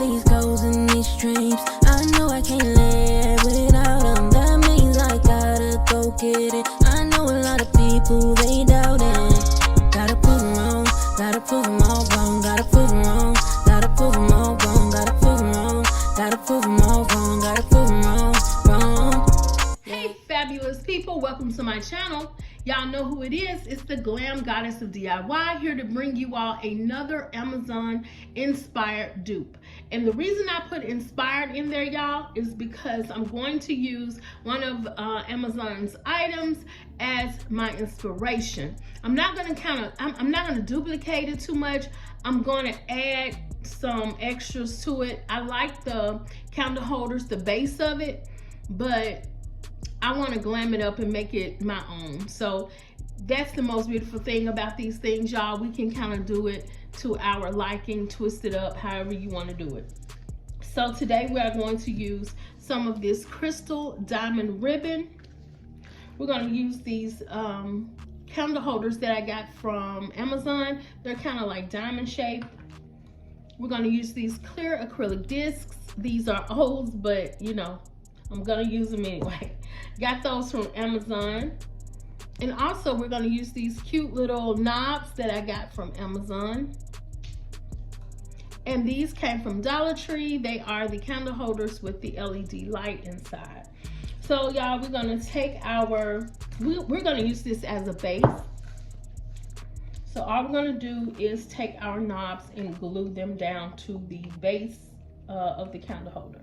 these goals and these dreams. I know I can't live without them. That means I gotta go get it. I know a lot of people, they doubt it. Gotta prove them wrong, gotta prove them all wrong. Gotta prove them wrong, gotta prove them all wrong. Gotta prove them wrong, gotta prove them all wrong. Gotta prove them wrong, wrong. Hey fabulous people, welcome to my channel. Y'all know who it is. It's the Glam Goddess of DIY, here to bring you all another Amazon inspired dupe. And the reason I put inspired in there, y'all, is because I'm going to use one of Amazon's items as my inspiration. I'm not going to duplicate it too much. I'm going to add some extras to it. I like the candle holders, the base of it, but I want to glam it up and make it my own. So that's the most beautiful thing about these things, y'all. We can kind of do it to our liking, twist it up however you want to do it. So today we are going to use some of this crystal diamond ribbon. We're going to use these candle holders that I got from Amazon. They're kind of like diamond shaped. We're going to use these clear acrylic discs. These are old, but you know, I'm gonna use them anyway. Got those from Amazon. And also we're gonna use these cute little knobs that I got from Amazon. And these came from Dollar Tree. They are the candle holders with the LED light inside. So y'all, we're gonna take we're gonna use this as a base. So all we're gonna do is take our knobs and glue them down to the base of the candle holder.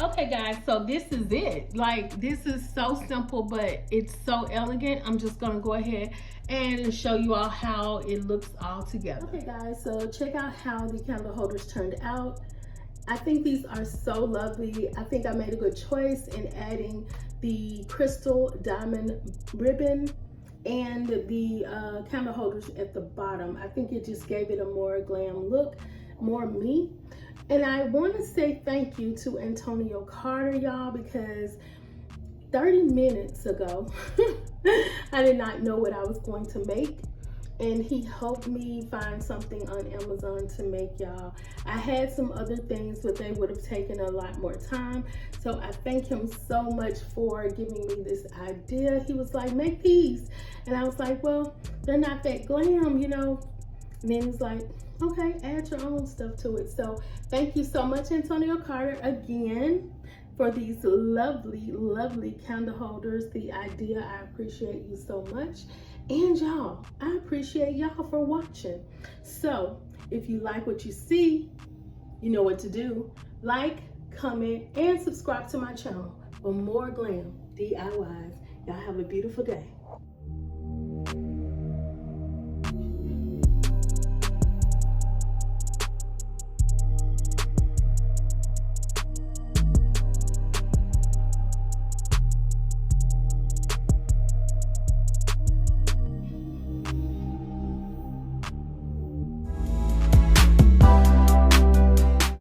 Okay guys, so this is it. Like, this is so simple, but it's so elegant. I'm just gonna go ahead and show you all how it looks all together. Okay guys, so check out how the candle holders turned out. I think these are so lovely. I think I made a good choice in adding the crystal diamond ribbon and the candle holders at the bottom. I think it just gave it a more glam look, more me. And I want to say thank you to Antonio Carter, y'all, because 30 minutes ago, I did not know what I was going to make. And he helped me find something on Amazon to make, y'all. I had some other things, but they would have taken a lot more time. So I thank him so much for giving me this idea. He was like, make these. And I was like, well, they're not that glam, you know. And then he's like, okay, add your own stuff to it. So thank you so much, Antonio Carter, again, for these lovely, lovely candle holders. The idea, I appreciate you so much. And y'all, I appreciate y'all for watching. So if you like what you see, you know what to do. Like, comment, and subscribe to my channel for more glam DIYs. Y'all have a beautiful day.